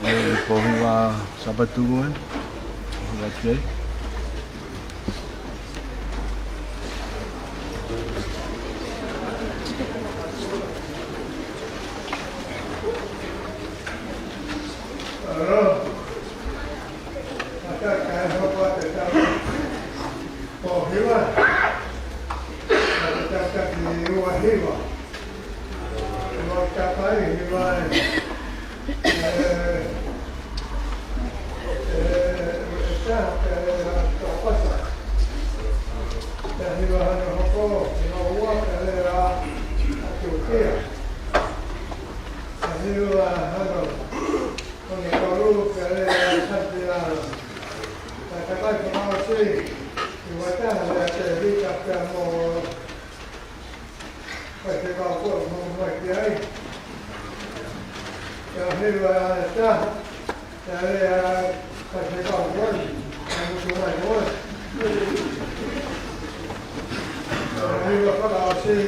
Pohiva Sapatuan. That's good. FAKA'OSI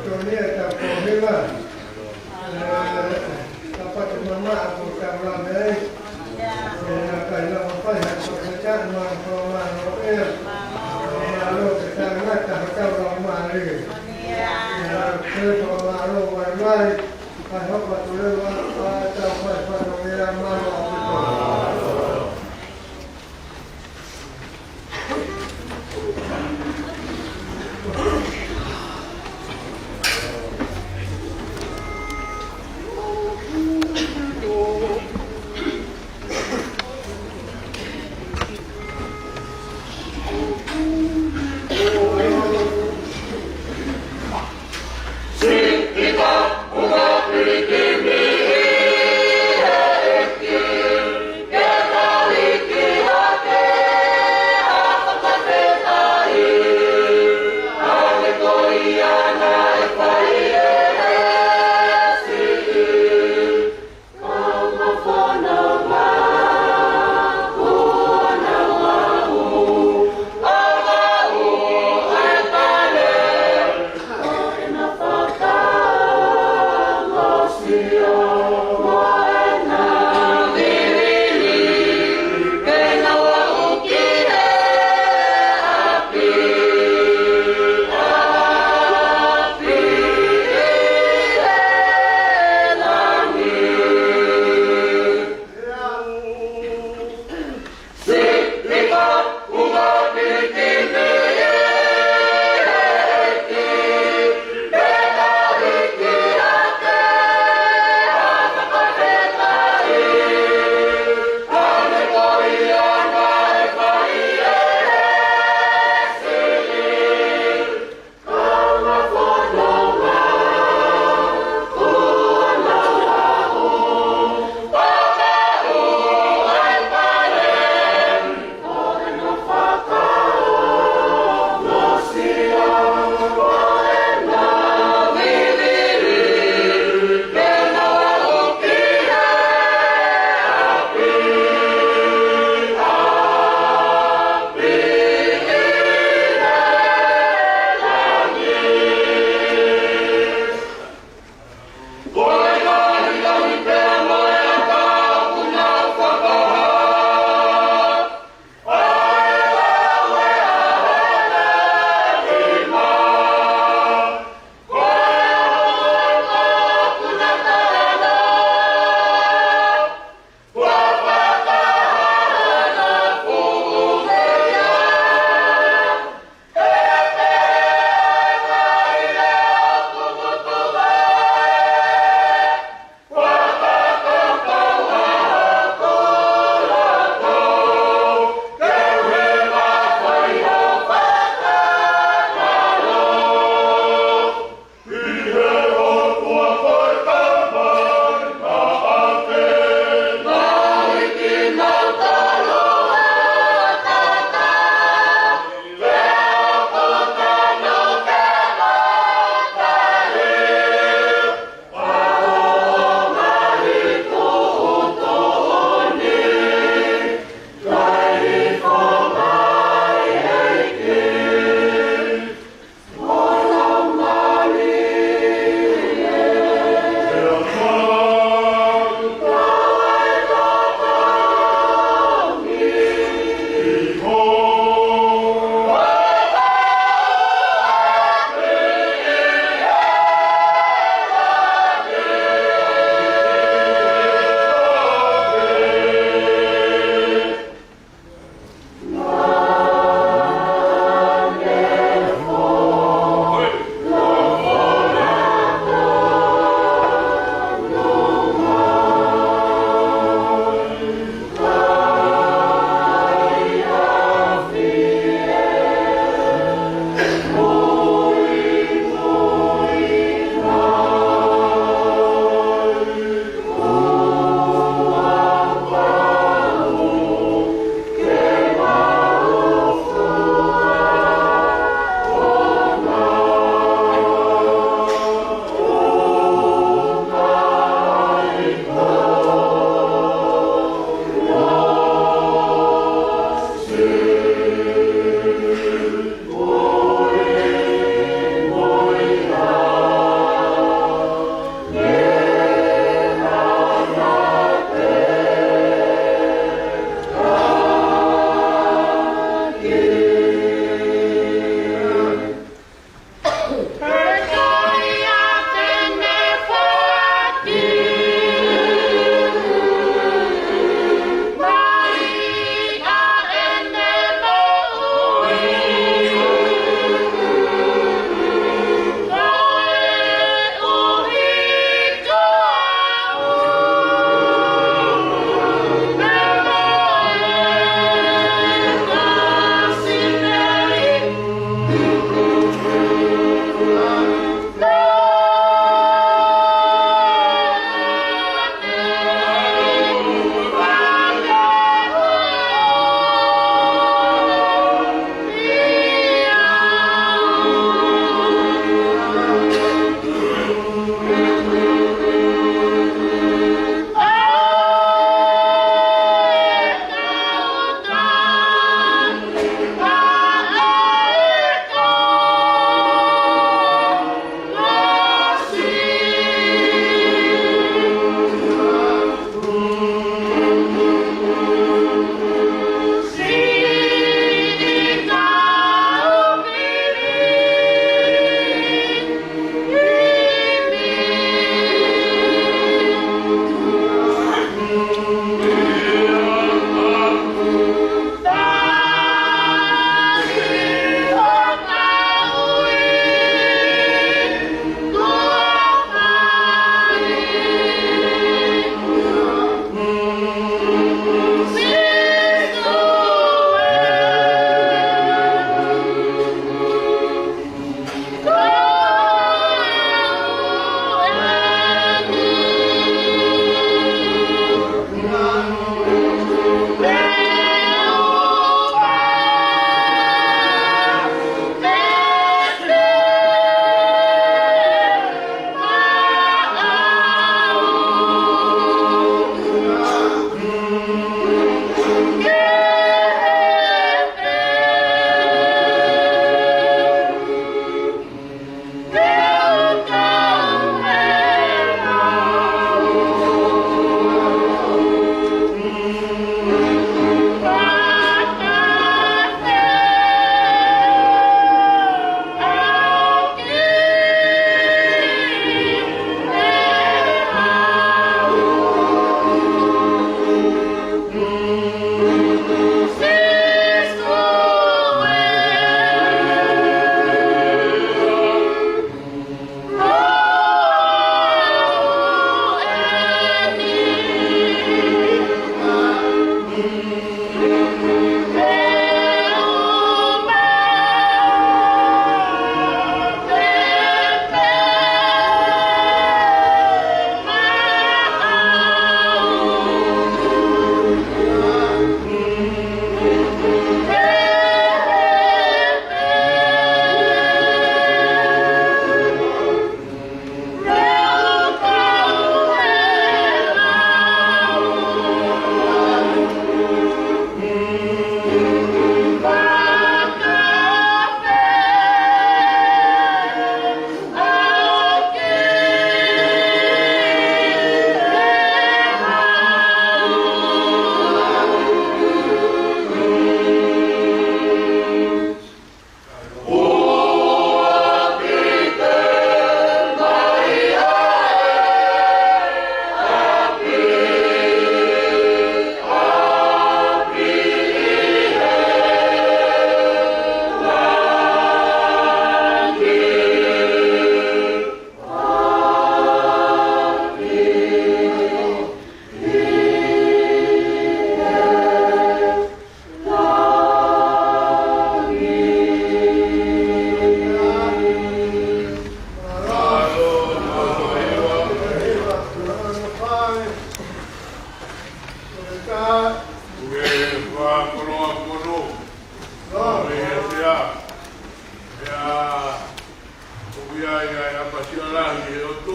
Tonieta Pohiva Sapate mama aku kamlamai kalau apa yang kerja mau lalu kita nak tahu ramai kalau ramai kalau betul kita umat berikim di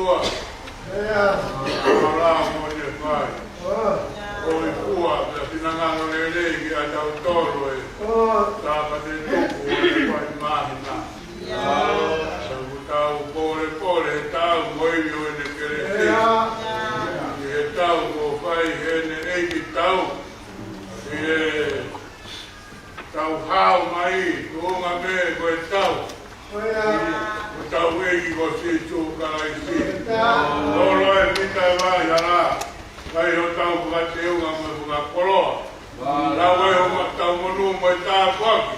tua. Olá, onde vai? Oi, tua, a pinangano lelei que a tau toro e. Sapate tuku e vai mahina. Tau pole tau moio e ne kerete. E tau ko fai hene eiki tau. E tau hau mai, kuunga me koe tau. Tau eiki ko si tūkai si. Lolo e pita e vai hara. Kai ho tau kukateunga me kukakoloa. Tau e ho tau monu mo e tā kwaki.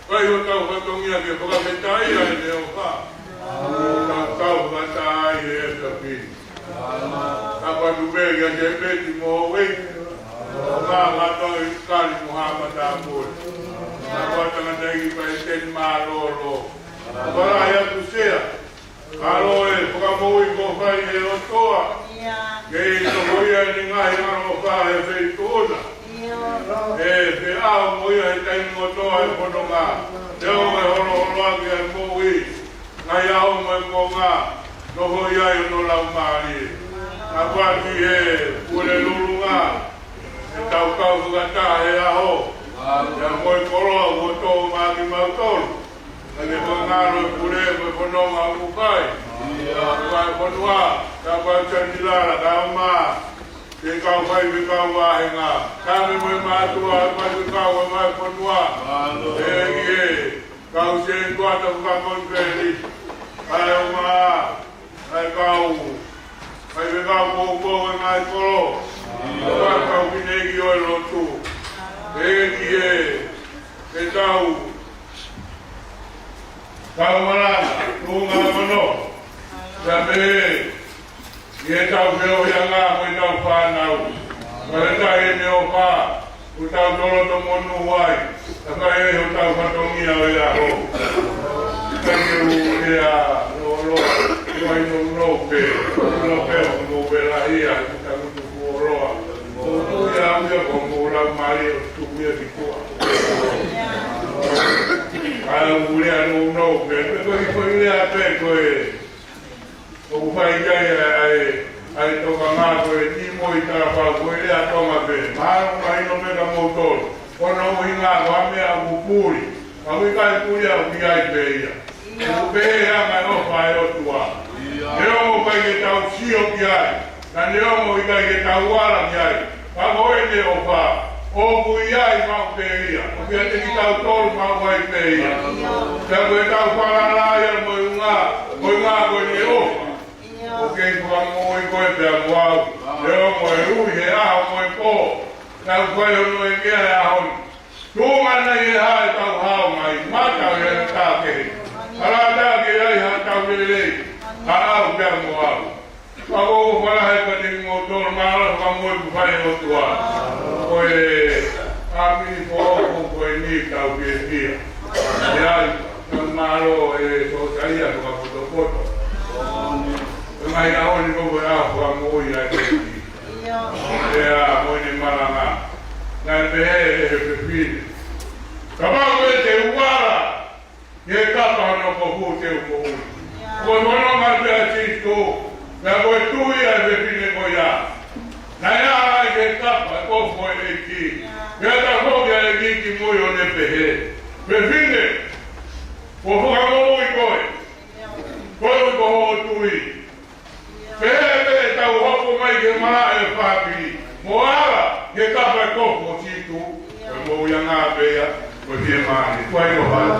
Kai ho tau katongia ke kukametai a e neo wha. Tau kukatai e e tapini. Tapa nubegi a te peti mo wei. Ngā matoi kari Muhammad Amur. Tapa tangateiki PALESITENI MALOLO. Para ia tu sea. Kalo e whakamoi ko whai e o toa. Kei to moia e ni ngahi maro wha e whei tōna. E te ao moia e taimi o toa e pono ngā. Te o me horo aki e mōi. Ngai ao me mō ngā. No hoi ai o no lau maari. Nā kwaki e pure lulu ngā. E tau kau whakata e aho. Ia moi koroa o tō māki mautoro. Ane whangaro e pure e whanonga o kukai. Kai whanua, ka kai chandilara, ka mā. Te kau whai me kau wāhenga. Ka me moe mātua, kai me kau e mai whanua. E gie, kau se tuata whakakon kēri. Kai o mā, kai kau. Kai me kau kōkō e ngai koro. Kai kau kinegi o e lotu. E gie, te tau. Kau maranga, kunga mano. Sabe, ye tau veo yanga, koe tau whanau. Koe tai e neo wha, ku tau tolo to monu wai. Taka e ho tau whatongia o ea ho. Kake u ea lolo, koe no nope, nope o nope la ia, kuta kutu kuoroa. Kutu ia uia kongo lau mari o tukuia kikua. Kaya mulea no pero koe lea pe koe o whai kai ai toka ngā koe ni moi tarapa koe lea tonga pe maaro mai no mega motoro kono ui ngā koa mea kupuri ma ui kai puri au ki ai pe ia u pehe anga no whae o tua neo mo kai ke tau sio ki ai na neo mo i kai ke tau wala ki ai ka koe ne o wha o kui ai mau pe ia, o kia te ki tau tolu mau wai pe ia. Ka koe tau whakarāia mo i ngā koe ni e ofa. O kei kua mo i koe pe a muau. Reo mo e ui he aho mo e pō. Tau koe hono e kia e ahoni. Tūmana i e hae tau hao mai, matau e a tākehi. Ara tākehi ai ha tau lelei, ha au pe a muau. Pako o wharahe ka te mo tōru māra wha moi ku whai o tua. Koe amini whoko koe ni tau ki e pia. E ai, tau māro e sotaria tuka poto. E mai a honi koko e aho a moi ai te ki. E a moine maranga. Nai pehe e he pepine. Ka pako e te uara, e kapa no kohu te ukohu. Koe mono mai pia tisto. Nā koe tui ai pepine koe ia. Nā ia ai ke kapa e kofo e ki. Kia ta hoki ai ki ki mui o ne pehe. Pepine, ko whakamomo i koe. Koe ui ko ho tui. Pehe pehe tau hopo mai ke mara e whapiri. Mo ara ke kapa e kofo situ. Koe mo ia ngā pea, koe tie maani. Koe ko hala.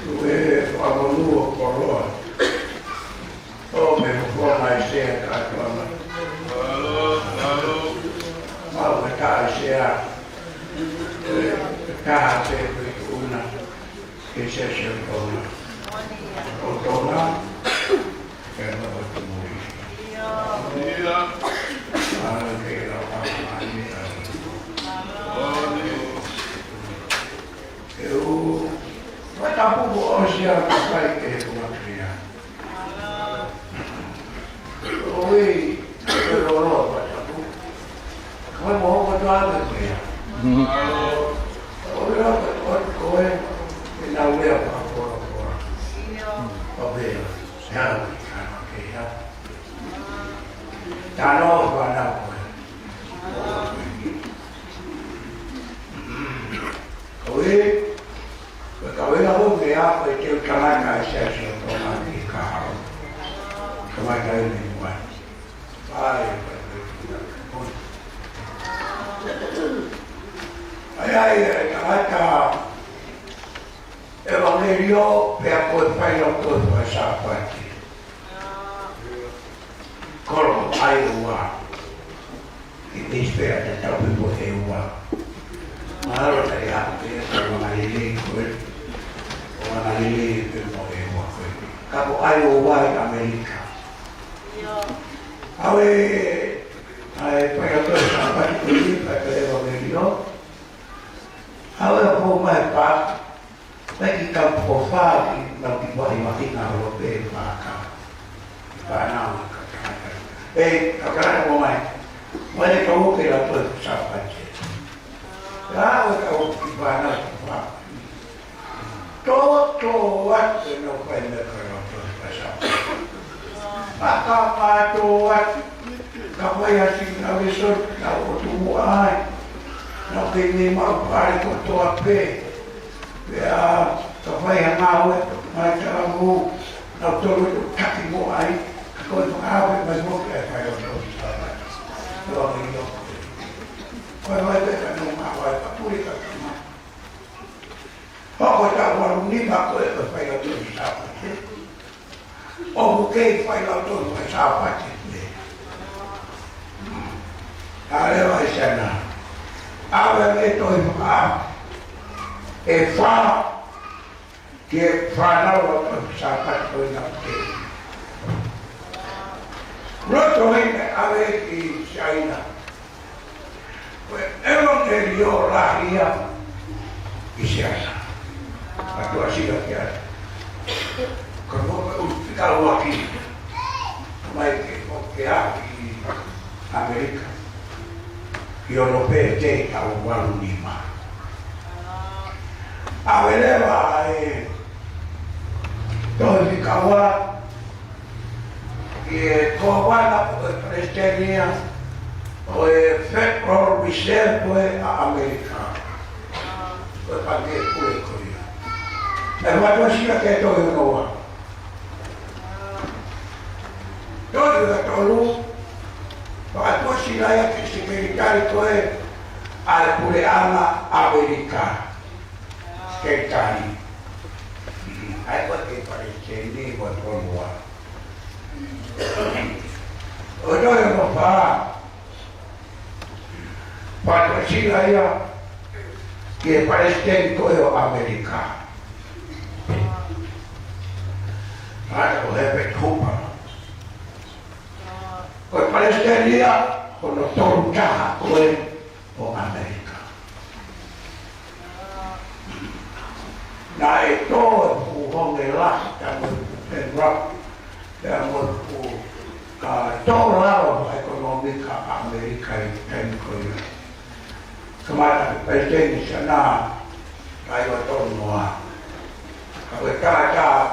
Dove FAKA'OSI koroa. O me kona I sea katoana. Mau me ka sea. Ka te una. Che se se kona. O tona. Che no te muri. Ano ke la pamani. Eu tapu osia kai ke tuna kria. Oi, pero no tapu. Kau mau kau ada kria. Ora kau ina ulia pa kora. Oke, siapa kan oke ya. Tano pada Kau lalu dia pergi ke mana saya sudah di kau. Kemana ini buat? Baik. Ayah kata Evangelio perkut payung Sapate. Kalau ayuwa, ini sepeda tapi Pohiva. Malo dari hati orang Malili itu Pohiva. Kamu ayuwa di Amerika. Awe payung Sapate ini pada Evangelio. Awe pemain pak. Lagi kau profil nanti buat imaginar lebih maka karena kakak mau main mana kau kira tu Sapate kalau kau gimana pak toto waktu nak pendek kalau tu Sapate maka patuat kau yang tinggal besok kau tuai nak ini mau balik kau tuape ya, kau yang awet macam aku nak turun kaki mu ai, kau tu awet macam apa kau tu sahaja. Kau ini kau awet kan rumah awet, pulih kat rumah. Kau tak warung ni kau itu kau tu sahaja. Oh bukan kau tu sahaja. Ada macam mana? Awet itu che fanno lo Sapate qui. Roto avete China. Evangelio lahia isiasa. Atau asyik ya. Kalau wakil, baik di Amerika, Eropa te tahu lima. Aveleva tosi kawa che kovana prestenia o FEPUELI serve a America o paghe pure Corea e ma si che to no todo tolu ma tu si la che si militare coe al pure ama America che cani hai qualche PALESITENI buat semua udah yang apa Pancasila ya che PALESITENI itu Amerika ada lebih kupa kalau PALESITENI ya kalau turun jahat Amerika. Nah itu bukan gelas yang bergerak yang berdolar ekonomi ke Amerika dan Korea. Kemarin presiden di sana kayak semua. Kalau ada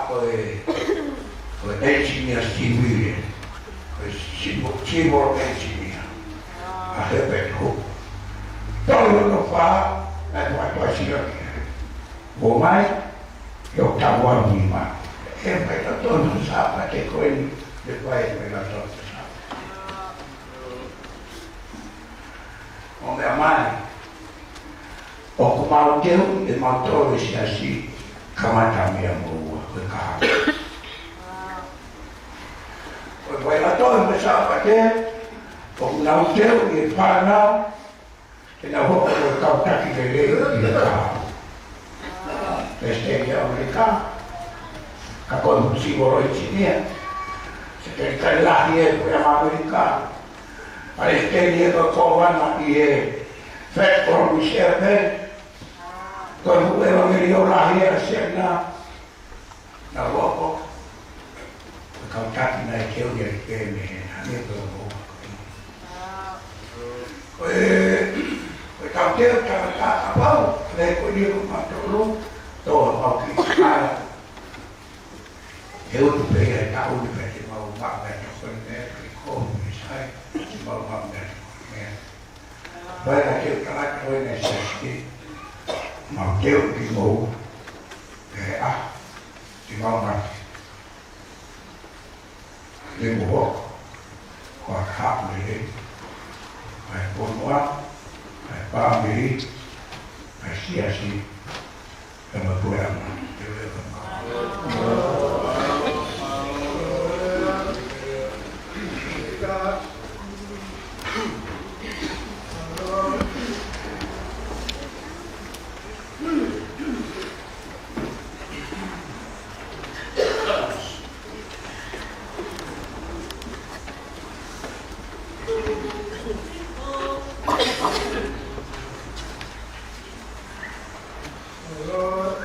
engineer civil, civil engineer, ada betul. Tolong lupa dan waktu siapa. Bomai, eu estava lima. Eu todo Sapate com ele, depois pela todo Sapate. O meu mãe, o ku mau teu e mau tolu si asi kamata mea mua koe kaha. Koe koe ato e me Sapate, o ku nau teu i e whanau, e na hoko koe kautaki le leo i e kaha. Peste ia Amerika, ka koe musiboro i chinia, se te kai lahi e koe ama Amerika, Palesiteni e koe kowana i e FEPUELI, koe hu e wangeri o lahi e a sena, na wako, koe kautaki na e keu i a ke me he, hane koe o hoa koe kauteo tangata a pau, le koe ni ko matoro, toa mau ki kala. He utu pei e ka uni pe te mau wanga e koe me ki kohu me sai, ki mau wanga e koe me. Vai ka teo kalaka koe ne seski, mau teo ki mou, e a, ki mau mati. Le mo hoko, koa kapu le le, ai ponua, ai pāmiri, ai siasi, e ma puerama, te leo ma. Malolo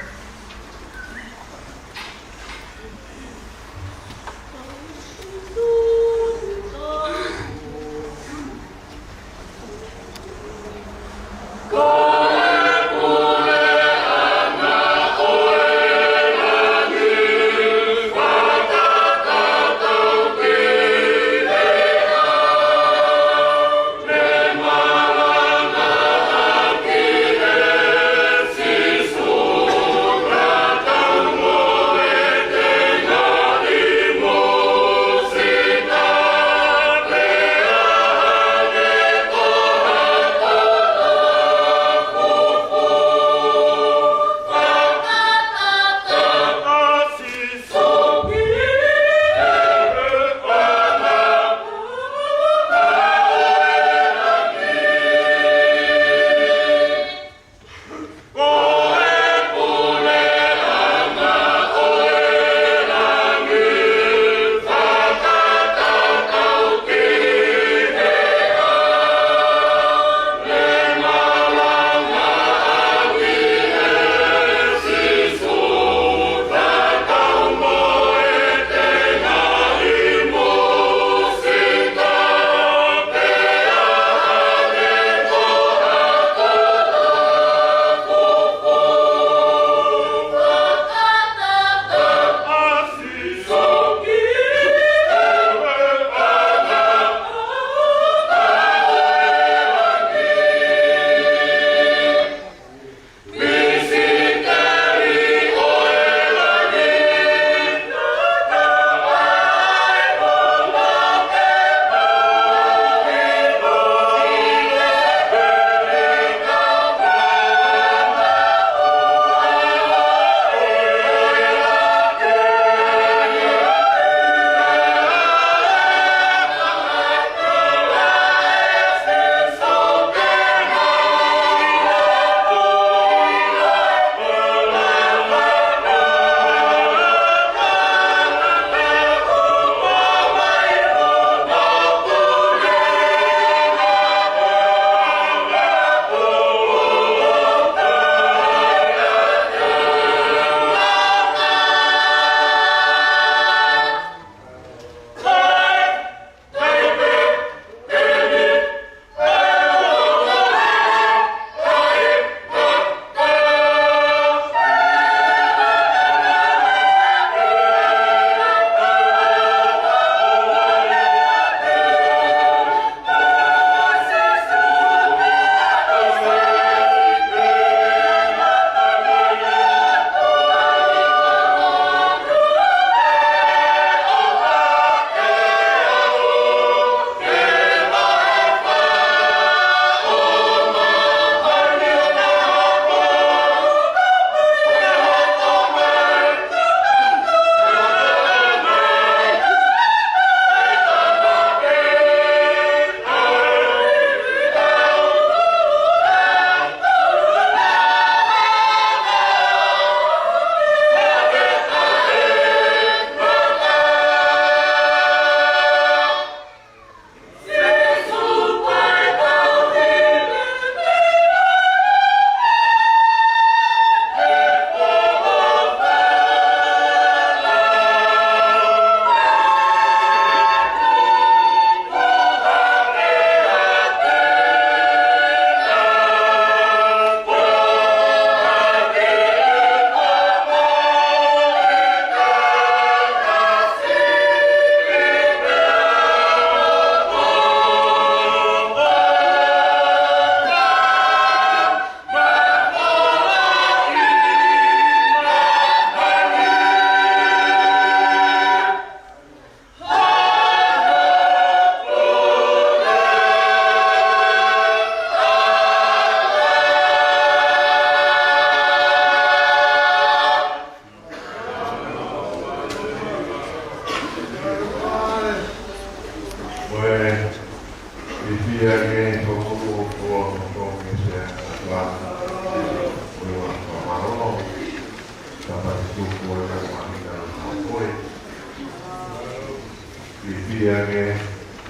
Pia ke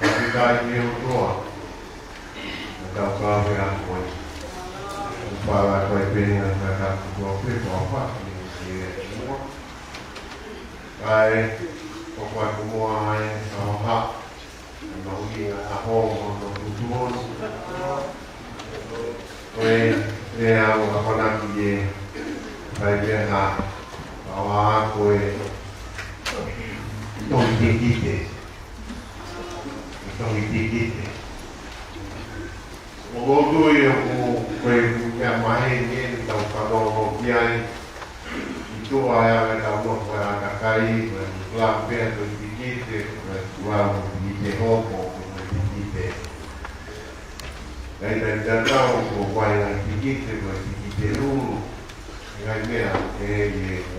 kita ini untuk atau kau yang pun para kau pengen nak kau apa ini semua kai kau semua yang hak mau ingat apa mau tujuan kau yang apa nak dia kai dia nak awak kau itu Então, o outro foi minha mãe, então, falou que aí, itu ayah kita buat para kakai, lampion tu dikit, buat dikit homo, dikit. Dan datang buat yang dikit, buat dikit dulu. Dengan ni,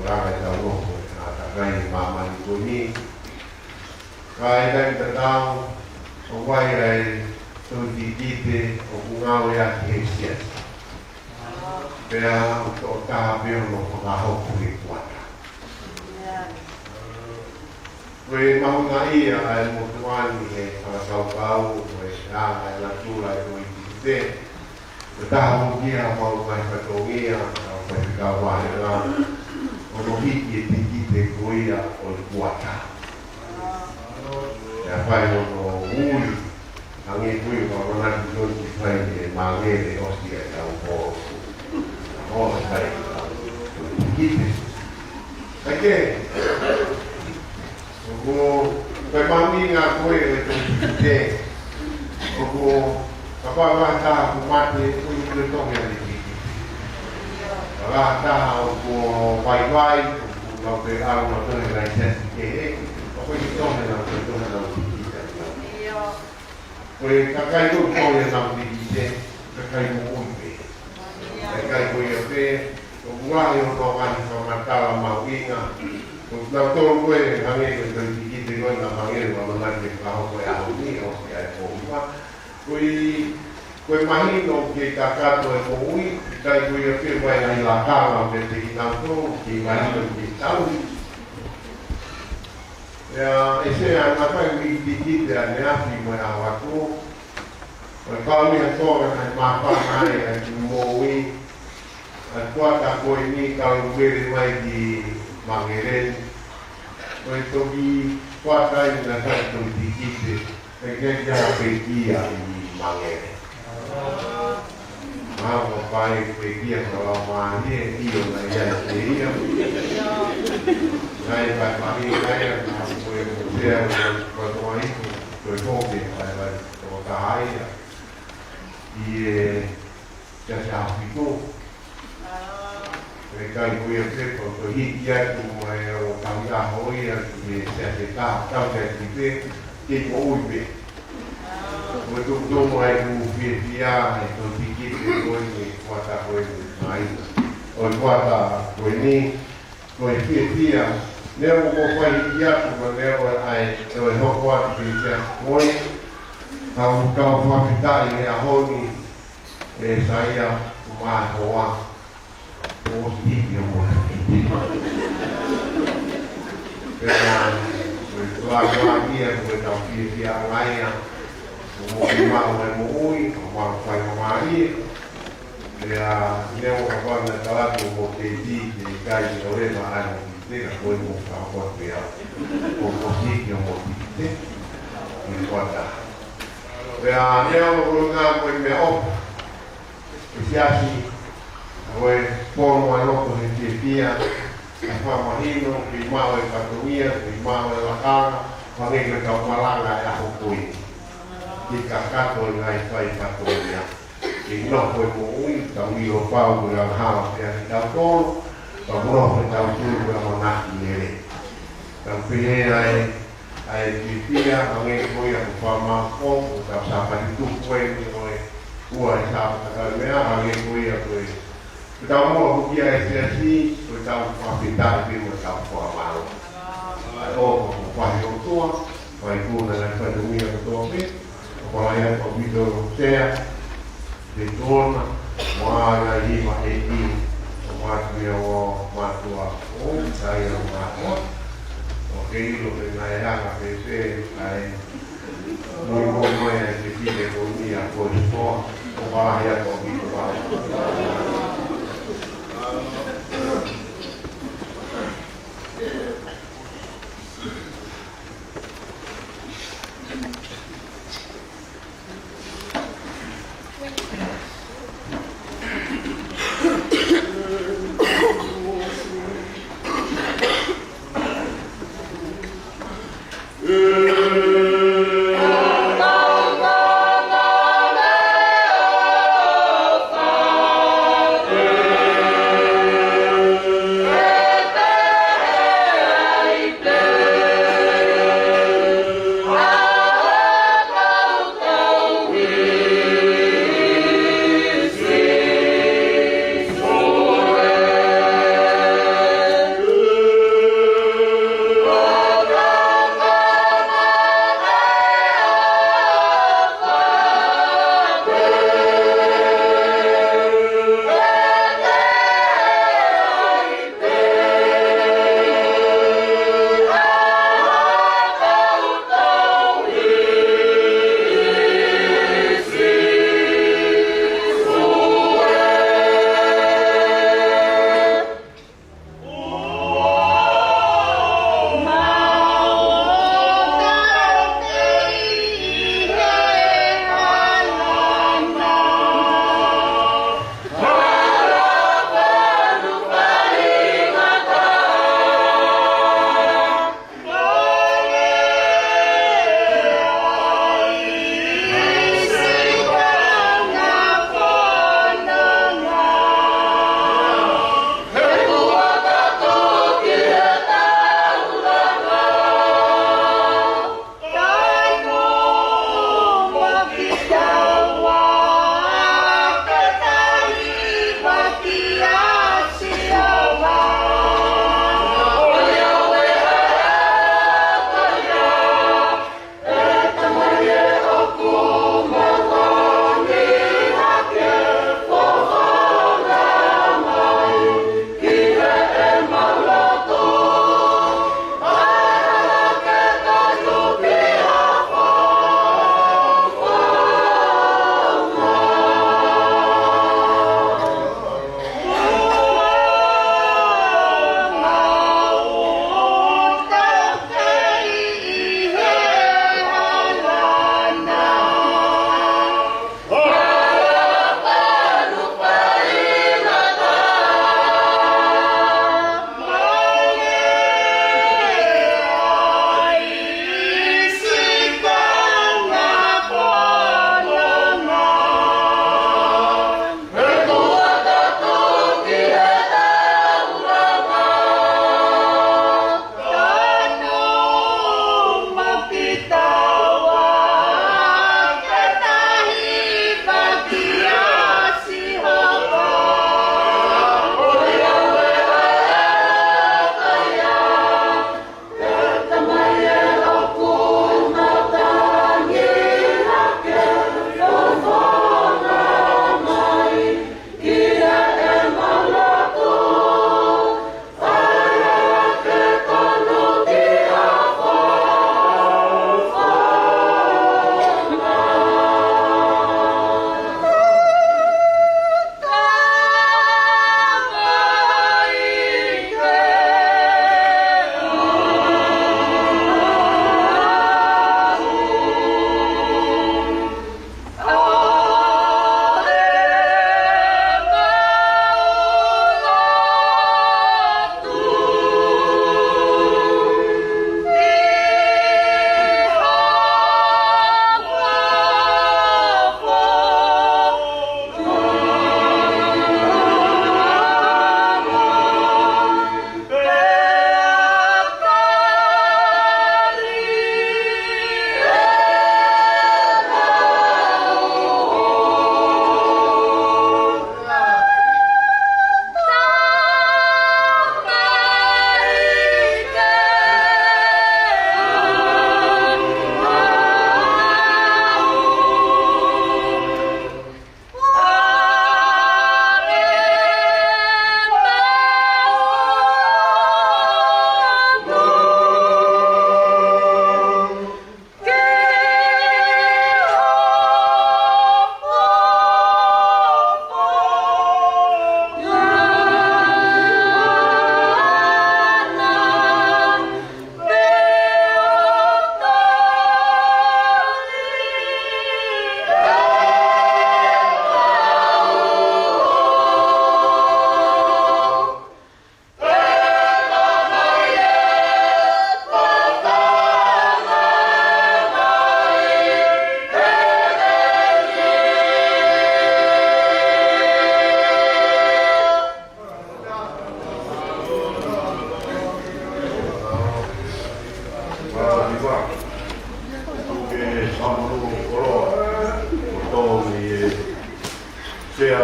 orang kita buat kakai mama itu ni, kai dan datang. Wai ai tu dikite o ngau ya kesian. Pea to ta peo no ngaho kui kuata. Koe mau ngai ai mo tuan ni para kau koe sa ai la tu lai koe dikite. Ta ho kia mau mai patongia au koe ka wa la. O no hiki dikite koe ya o kuata. Ya pai no ui angin ui kalau nak duduk di pai ni mangi ni osi ada upo pai kita oke aku pemami ngakui itu kita aku apa bahasa aku mati aku itu tong yang di bahasa aku pai aku nak berang nak terlihat aku itu tong yang Koe kakai tu kau yang nak dikitin, kakai mu uipe. Kakai koe yang pe, buah yang kawan sama talam mau ingat. Nak tahu koe hangi koe dikitin koe nak hangi kalau nak dikau koe aku ni, aku siapa Pohiva. Koe mahin dong kita kakak koe ui, kakai koe yang pe koe yang lakar, bete kita tu, kita dong kita. Ya, ese apa yang dikit dan ni mau awak tu, kalau ni aku nak makan ni, mau ni, aku tak kau ini kalau beri mai di Mangeren, kau itu di kuasa ini nak tu dikit, kerja pergi di Mangeren. Mau pakai pergi kalau mana dia nak jadi dia. Saya pakai saya dia berdoa itu berdoa kalau kahaya dia jasa itu mereka ibu yang kalau hijau mulai kami tahu yang saya tahu saya itu ubi betul-betul mulai ubi dia itu dikit itu kuasa ini naik kuasa ini kuasa dia Leo mo fai ia ko leo ai to ho ko ti ya moi kau fa pita ni a honi saya ma hoa o ti yo mo la dia ko ta pi a lai ya mo ma mo ui ma fai ma ai ya leo ko na ta ko te ti kai no le ma ai Tega koe mo whakakot pia o hiki o mo hiki i kota. Pea nea o kurunga koe me opa. E siasi koe pono anoko he te pia a whamahino ki mao e katumia, ki mao e lakanga whange koe kau malanga e aho koe. Ki ka kato i ngai whai katumia. Ki no koe mo ui, ka miro pau koe ang hawa pia ki tau tolo. Pagro kita usul bermana ini, tapi ai dia angin koi aku faham kau, tak sampai itu koi koi sampai kalau angin koi aku kita mau pergi SSI, kita kapita itu kita faham. Oh, faham tua, faham dalam dunia betul ni, kalau yang komputer saya di zona, mana lima Matua o saya matua o ke ilo ke nai hanga ke se ai moi moi moi ai te pile ko ni a ko ko o ba ya ko ki ko ba Tangata'EIKI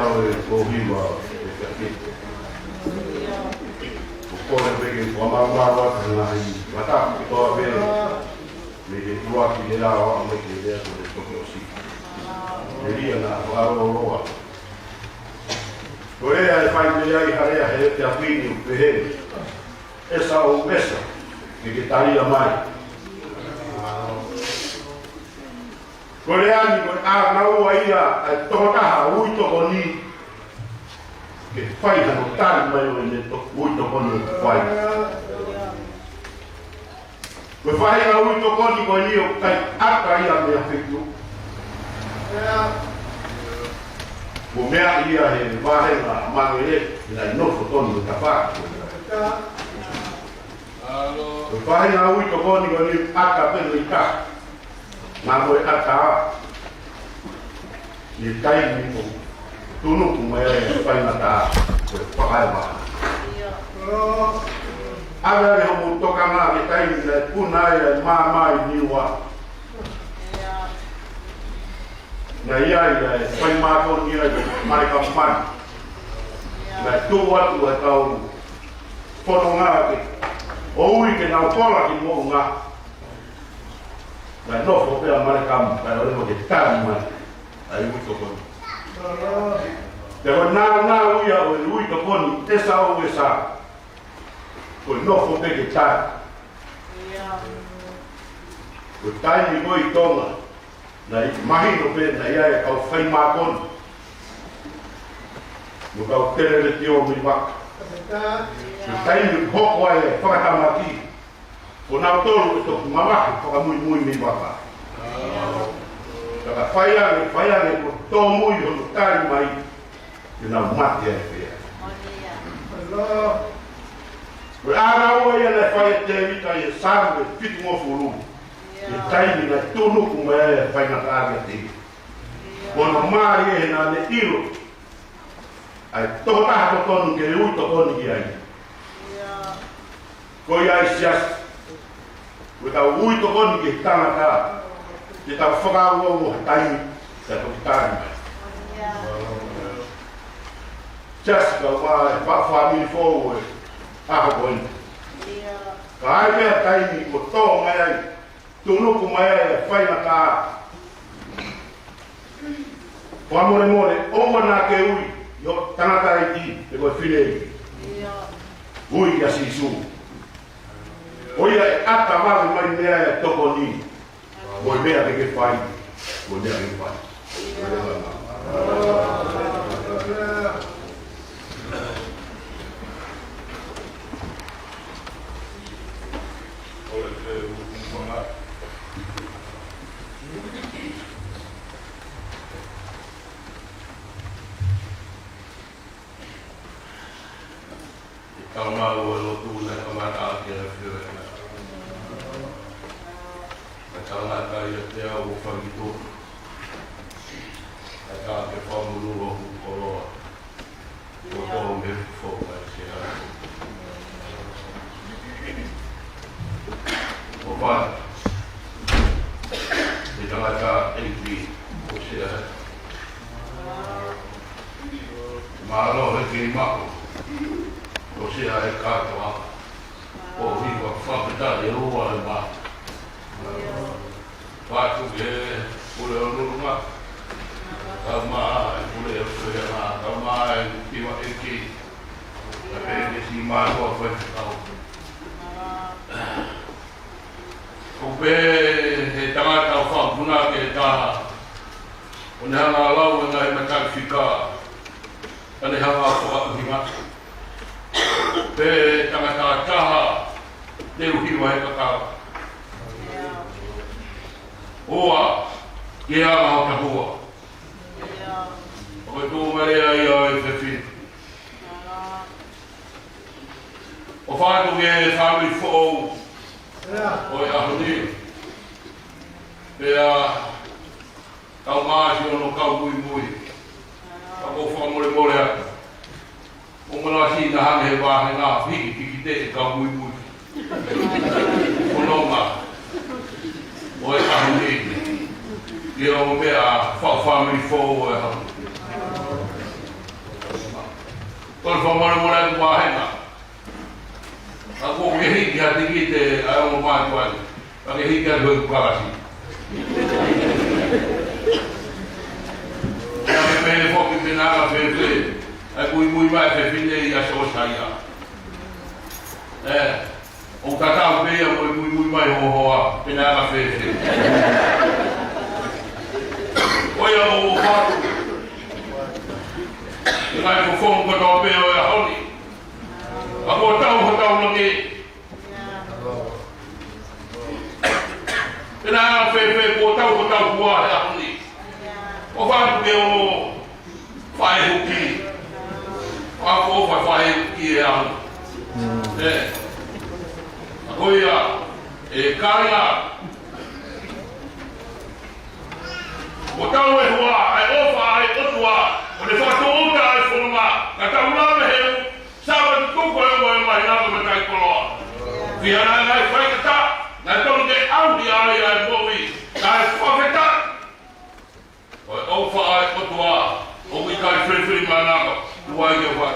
o Pohiva e kaki. O kore peke o amamaro atu na hi. Mata toa vere. Me ke tuaki le la o ame ke lea ko le toke o si. Me ria na waro roa. Korea e whai me ai harea he te apini o pehe. Esa o mesa. Me ke taria mai. Koreani ko a nau ia a totaha ui toko ni ke whai hano tari mai o ne ui toko ni o whai. Ko whai na ui toko ni ko ni o kai aka ia mea whitu. Ko mea ia he wahenga mangere na inofo tonu o tawha. Ko whai na ui toko ni ko ni aka penu i ka. Ngā moe ata ni tai ni ko tunu ku mai e pai na ta ko pakai ba ara le ho toka ma ke tai ni le puna e ma ni wa na ia e pai ma ko ni e mai ka man na tu wa tu e tau pono nga ke o ui ke na pola ki mo nga na no fo pe amare kam ka ro mo ke tan ma ai muito bom pero na uia o muito bom essa o essa o no fo pe ke tan o tai ni go i toma na mai no pe na ia ka fai ma kon no ka tere le tio mi va o tai ni ho ko ai fa ka ma ki o nau tolu to mamaki toka mui mi baka. Taka whaiane ko tō mui o tari mai i nau mati e pia. Ko āra ua ia nei whai e te wita i e saru e pitu mo furu. I taimi na tūnu ku me e whainga tāria te. Ko no maari e na ne iro. Ai tō taha to tonu ke le ui to koni ki ai. Ko ia i siasi. Ko tau ui to koni ke tangata, ke tau whakāua o taimi, te toki tāri mai. Jessica wā e whawhamiri fōu e aha koini. Ka ai mea taimi ko tō mai ai, tūnuku mai ai e whaina tā. Ko amore more, oma nā ke ui, yo TANGATA'EIKI, te koe whirei. Ui kia sisu. O ia e ata maru mai mea e toko ni. Moi mea te ke whai. Moi mea ke whai. Fakamalo e lotu na kamata ake a whire. Na tangata i a te au o whangito. Na tā ke whamuru o hukoroa. Ko tō me whoka e se hara. O whana. Te TANGATA'EIKI o se hara. Mālo he ki mako. O sea e katoa, Pohiva whakatari rua e mā. Whātu ke pule o nurunga, ka mā e pule o whia mā, ka mā e kiwa e ki, ka pēne si mā toa whaikau. Ko pē he tangata o whakuna ke taha, o ne hanga lau e ngai matai whika, ka ne hanga whakahinga. Pe tangata taha te uhiwa he kakao. Oa, ke ama o tahua. O tō marea i a e whewhi. O whātu ke whāmiri whōu o e ahoni. Pea kau māsi ono kau mui mui. Kako whamore atu. O mana si na hange wāhe ngā whiki te e ka mui mui. O nonga. O e ahoni. Ki o mea whawhamiri whōu e hau. Kol whamara mora ku mahenga. Ako ke hiki hati ki te aongo mai kuani. Pake hiki hati hoi kukarasi. Ia me pene foki te nanga whewhe. Ai kui mui mai whewhine i aso saia. O tatau pea mo i mui mai hohoa. Te nanga whewhe. Oia o whatu. Ngai ko fonga tō pea o e honi. Ako tau ho tau langi. Tēnā ngā whewhe ko tau ho tau kua he ahoni. O whātu ke o whae huki. Ako o whae huki e ahoni. Ako ia e kāinga. O tau e hua, ai ofa, ai otua. O le whātu uta ai whonga. Ka tau rame heu. Sawa tu tuko e mo e mai nāko me kai koloa. Whihana ngai whaikata, ngai tonu te audi ai ai mowi, ngai whawheta. Oi ofa ai kotua, o wi kai whiri mai nāko, uai ke whai.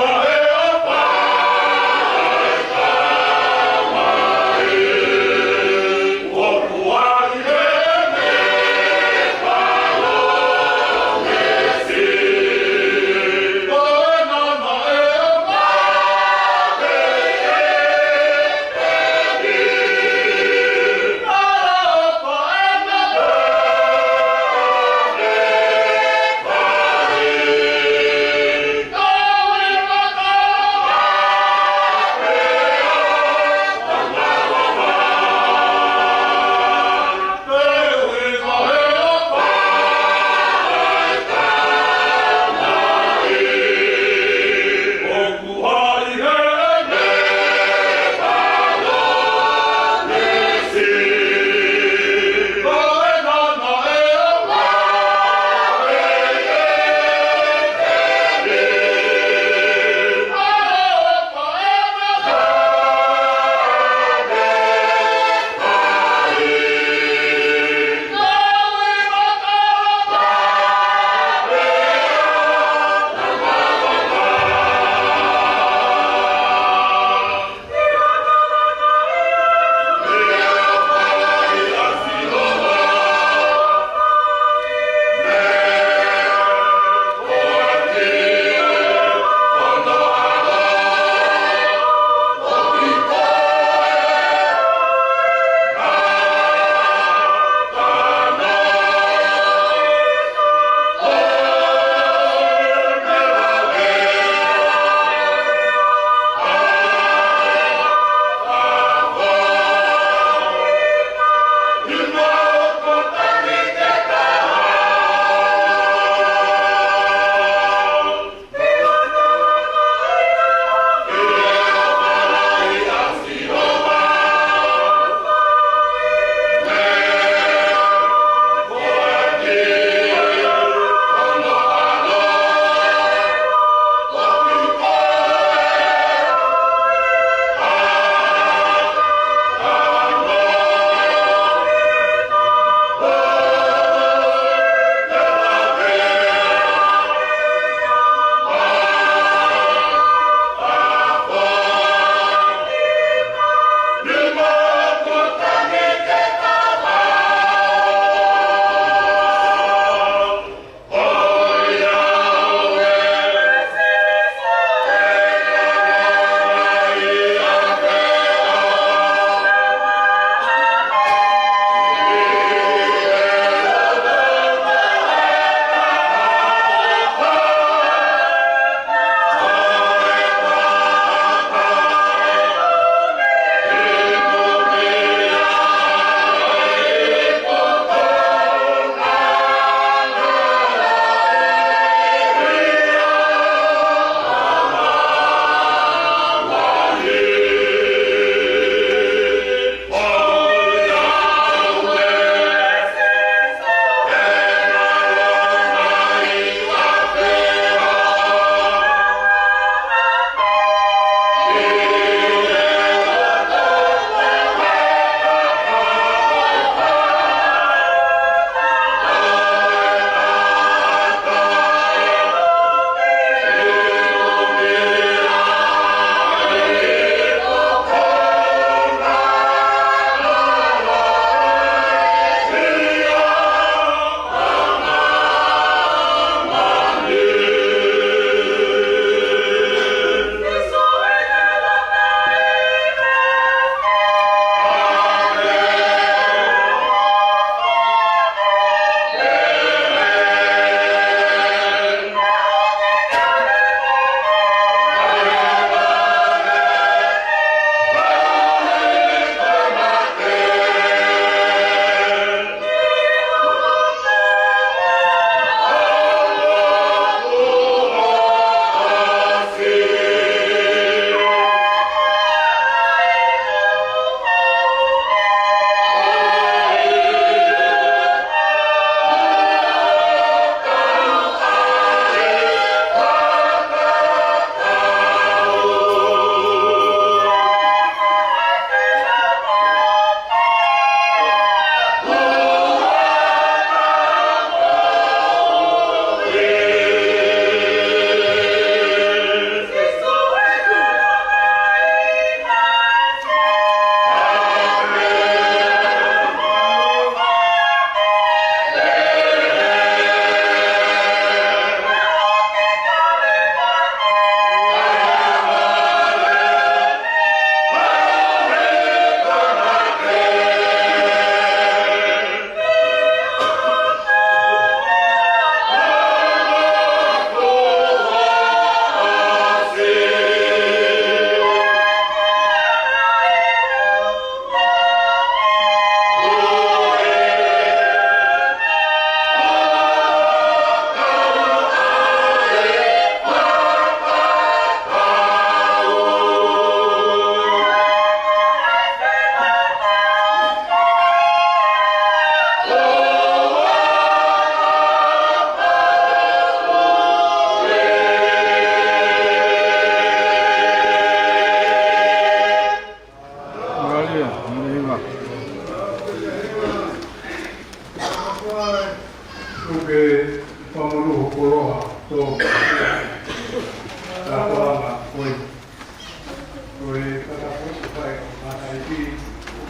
Selusalema,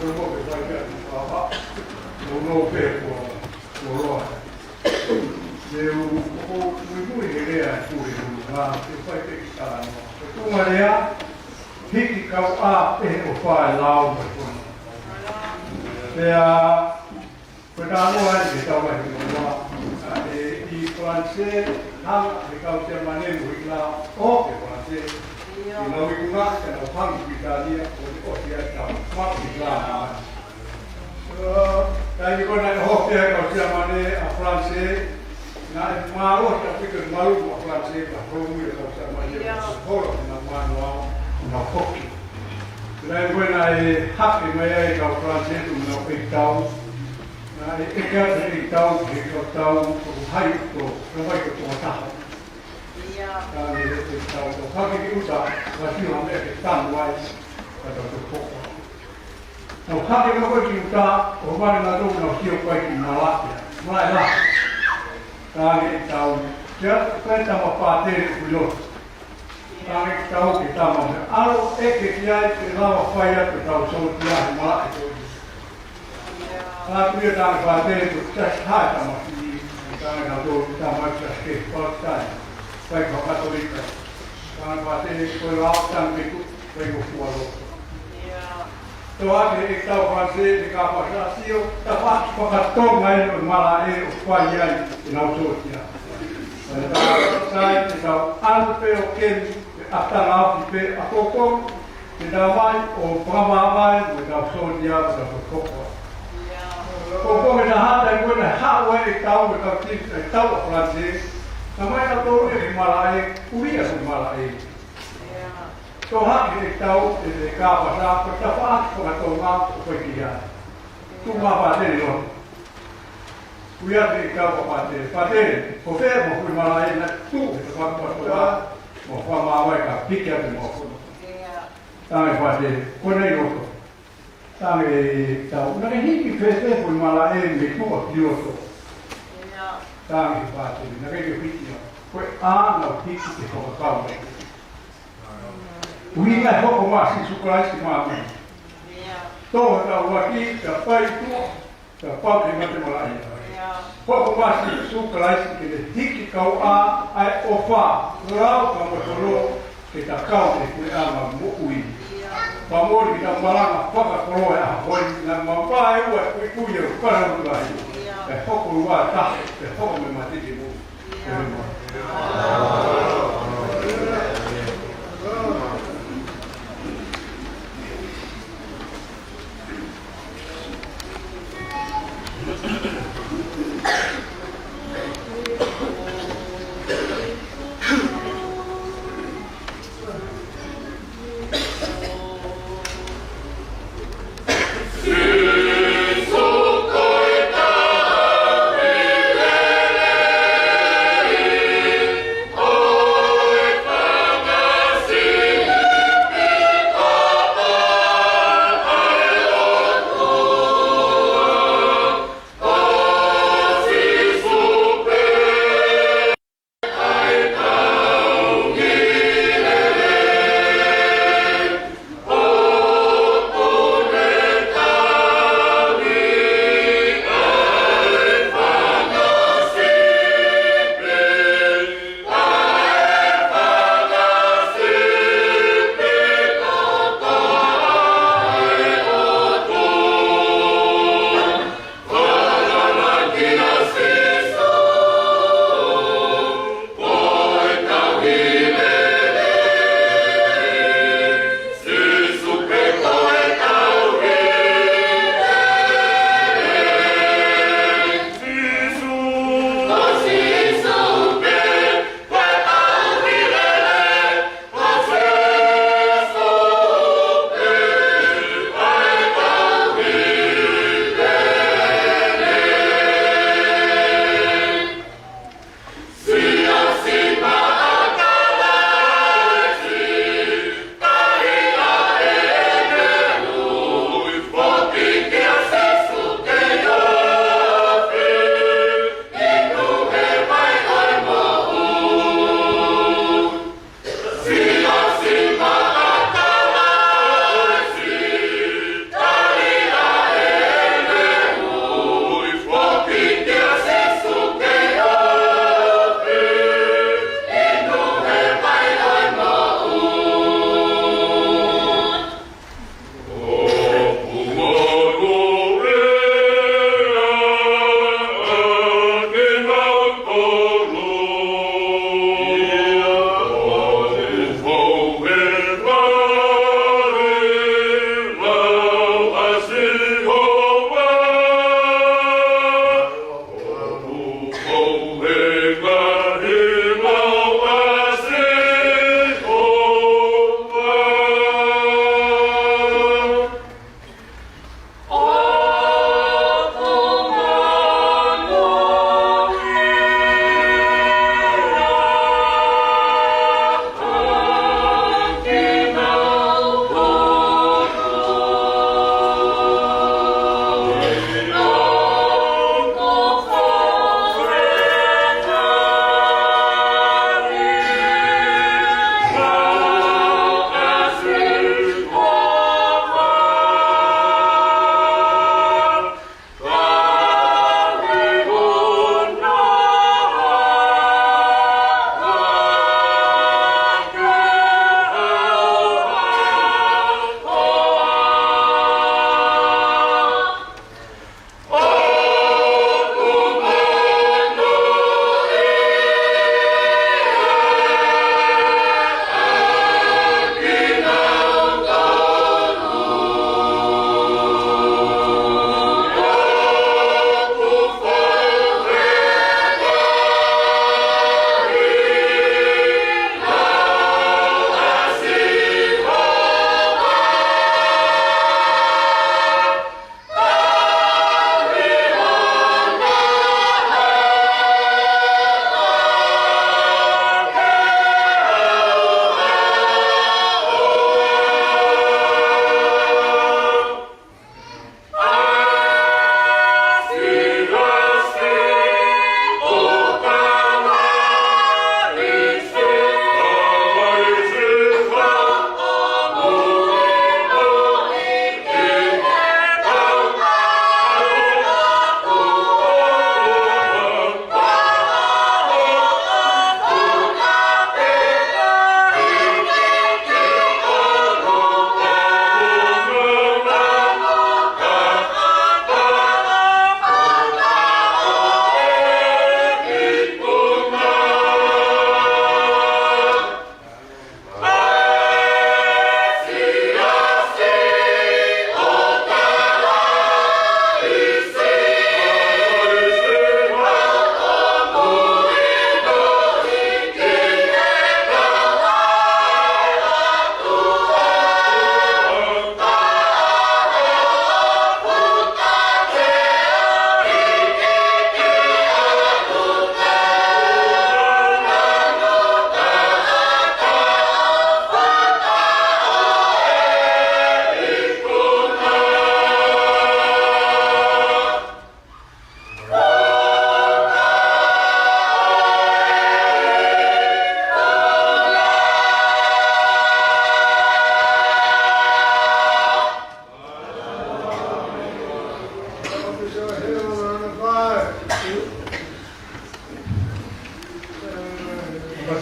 Luego que vaya a trabajar, no pego por hora. Eu muy idea tuve lugar que foi textado. Como é hiki kau a e o fai lau mai kono. Pea pedano ai ke tau mai kono. E I francês hanga ke kau te manenu I la o ke francês. I lau I kunga ke nau hangi Italia o te tau mak I la. Kai kona ho ke kau te mane a francês. Na malo ta pikir malu a francês a promu e kau te mane. Holo na mano na hoki. Lai wena e haki mai ai kau francês na peitau. Na e kata e tau ke kau tau ko hai ko vai ko taha. Na e tau ko haki ki uta wa si ha me ke tamu ai ka to ko. No haki no ko ki uta o mai na do no ki o pai ki na la. Mai la. Na e tau ja penta ma pate ku lo. Tang tau ki tama me alo e ke kiai te lawa whai atu tau so tia he mala e tōi. Nā kuia tāne whātere tu tas hae tama ki tāne nā tō tama i tas ke whātai. Whai whakatorika. Tāne whātere koe rao tāne peku whai ko fualo. Tō ake e tau whanse e ka whasasio ta whakatonga e o mala e o whai ai e nau tō tia. Sai te tau anu pe o kemi atara ki pe a koko te dawai o pramamai o tau sodia o tau koko. Koko me na hata e koe na hawa e tau e tau tip e tau a francês na mai na tōru e mala e uria su mala e. Tō haki e tau e te kāpasa ko ta whaaki whakatonga o koe ki ia. Tu mā pātere no. Kuia te kau pa pātere. Pātere, ko whea mo kui mala e na tu e te whakatonga mo whamawai ka piki atu mo kono. Tāme pātere, konei roto. Tāme tau, nare hiki whete kui mala e me tua ki roto. Tāme pātere, nare ke piki o. Koe āna o piki te whakakau me. Ui ngai hoko maa si sukuraisi maa me. Tōha tau waki, ka pai tua, ka pau ke mate mala e. Hoko maa si sukuraisi ke te hiki kau a ai o wha. Rau ka motoro ke ta kau te kue ama mo ui. Pamori ki ta maranga whakakoroe a hoi na mawhae ua kue kui e whakarangu ai. E hoko rua tahe, e hoko me matiti mo. Oh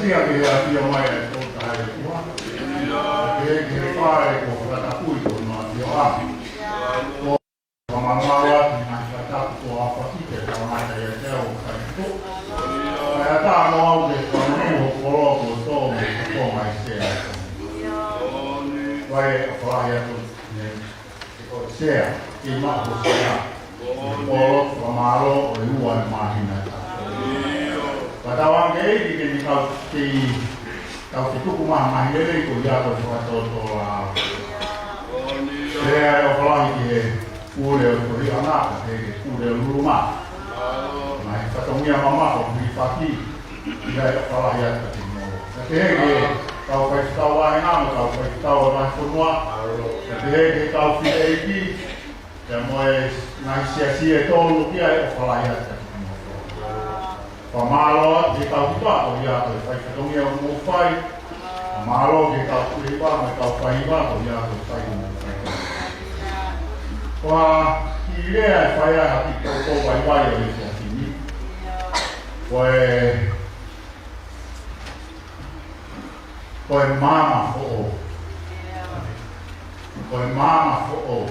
sia che io mai ascoltare qua. Che fare con la tapuito non io amo. Come mamma mi ha fatto a partire da una delle teo. Realtà no che quando coloco come sia. Vai a fare sia che ma sia. Fakamalo luar mahina. Pada orang ini di kau itu rumah mahina itu dia berfoto-foto. Saya orang ini udah beri anak, udah rumah. Nah, ketemu mama beri pagi, dia kalau ya ketemu. Jadi kau kasih tahu orang, kau kasih tahu orang semua. Jadi kau FEPUELI. Ja moi naisia sie tolu kia e falaia ta. Fakamalo di kau tua o ia ko fai katongia mo fai. Fakamalo di kau Pohiva me kau Pohiva o ia ko fai mo fai. Wa ile ai fai a ti ko vai vai o ia sini. Koe mama ho. Koe mama ho.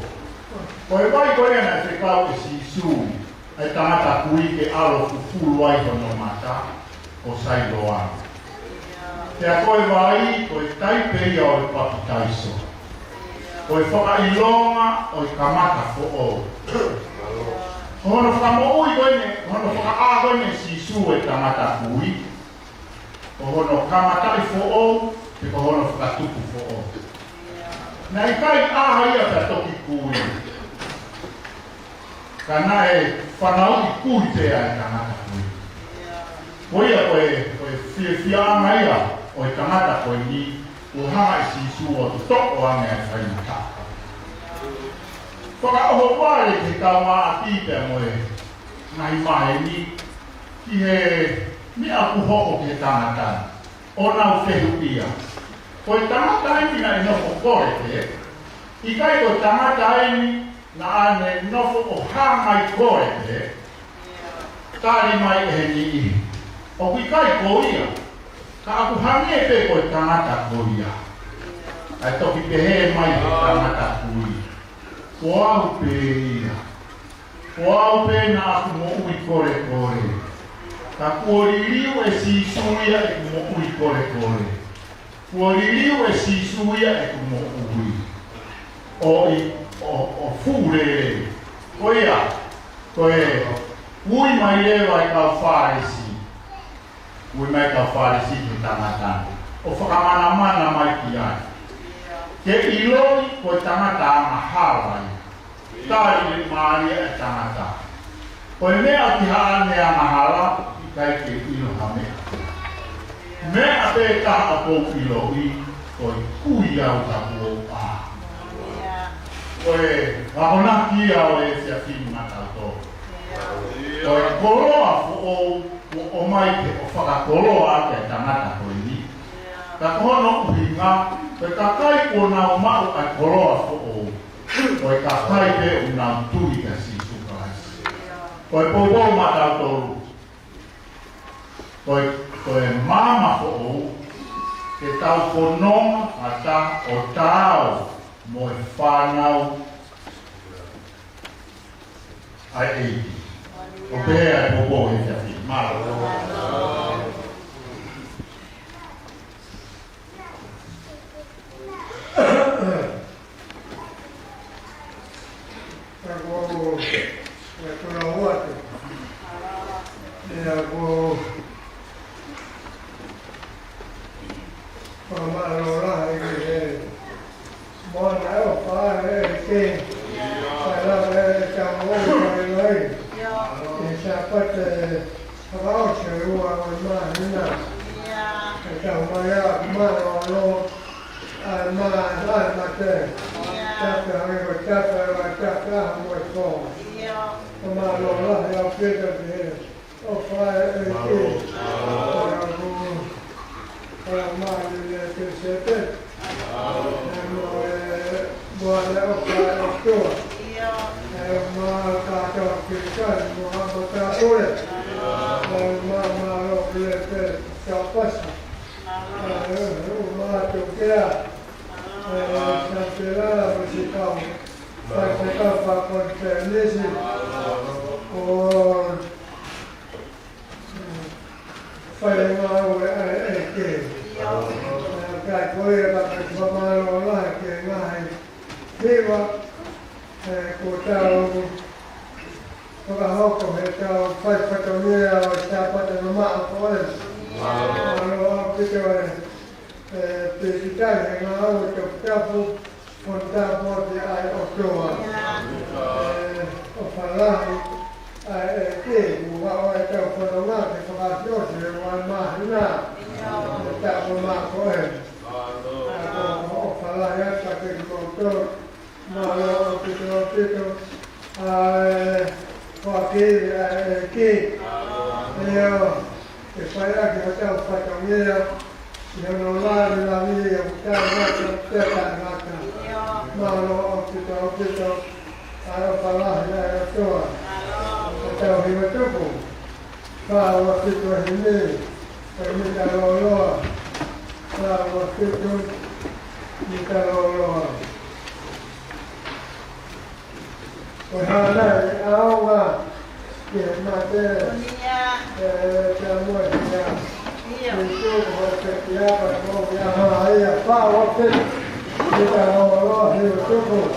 Koe vai koe na te kau e si sui, ai tangata kui ke alo fufulu ai hono mata, o sai loa. Te a koe vai, koe taipei o e papi taiso. Koe whakailonga o e kamata ko o. Hono whakamoui koe ne, hono whakaa koe ne si su e tangata kui. O hono kamata i fo o, te ko hono whakatuku fo o. Nei kai aha ia ka toki kui. Karena whanau i kui te ai tangata kui. Koia koe whiawhanga ia o e tangata koe ni o hanga i sisu o te toko ane ai whainata. Whakaoho wale te kaua a pite moe ngai mahe ni ki he mea kuhoko ke tangata o nau whehu ia. Koe tangata eni na inofo kore te, i kai ko tangata eni na ane nofo o hangai koe te, tari mai e ni i. O kui kai ko ia, ka aku hangi e pe koe tangata ko ia. Ai toki pehe mai ko tangata ko ia. Ko au pe ia. Ko au pe na aku mo ui kore kore. Ka kuoririu e si suia e mo ui kore kore. Kuoririu e si suia e mo ui. O fure. Koia, koe, ui mai lewa i kau wharesi. Ui mai kau wharesi ki tangata. O whakamana mai ki ai. Ke iloi koe tangata ama hawai. Tari ni maari e tangata. Koe mea ki haane ama hala, i kai ke ilo hamea. Mea te kaha kou iloi, koe kui au ka kou a. Koe wahona kia o e se a finu matauto. Koe koloa o mai te o whakakoloa ke tangata koe ni. Ka kono uhinga, koe ka kai kona o mau ai koloa fo o. Koe ka kai pe o nau tui ka si sukaisi. Koe popo matauto. Koe mama fo o. Ke tau kononga ata o tau. Mo e whanau ai eiti. O pēa e popo e te ahi. Malolo. Sapate, MALOLO, Ea, Santela, Musicau, Santela, Facon Fernesi, or Fakamalo, Eke. Pohiva, Fakamalo, Eke, Nai, Viva, Kutau, Pakahoko, Hetau, Fakamalo, Sapate, Mama, Malo, Pitoe, Pisitani, Mau, Tapu, Pontapo, the eye of Joa, of Alahi, I came, what I tell for the market for our daughter, one man now, the Tapu Marco. Of Alahi, I think, Malo, Pito, Fakir, if I like hotel Fakamalo, you know, la vida, Malo, Pito, I don't know, I tell him a trouble. What people he knew, and you tell all Lord. What people you tell all Lord. Well, how that, how yeah, not there. Tell what, yeah. You do what you have, but yeah, power, what you tell all Lord, he was trouble.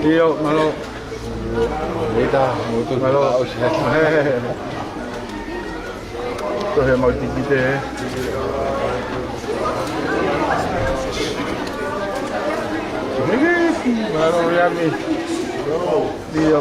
Iyo, malo. Kita, mutu malo. Ito yung magtigite eh. Malo yummy. Iyo.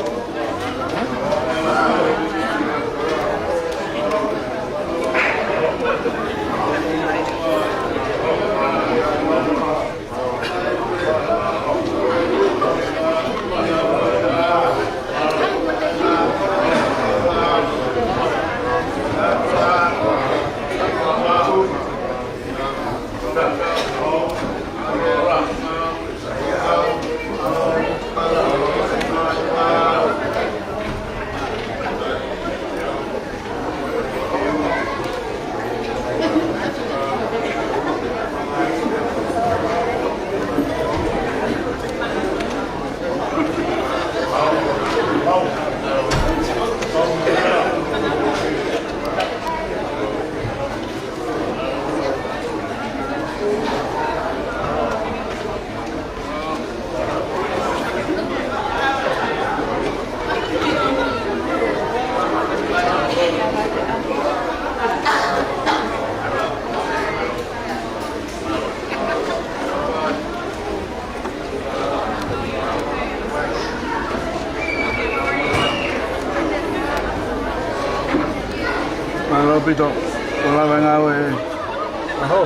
Malo pito, wala ba nga eh. Aho,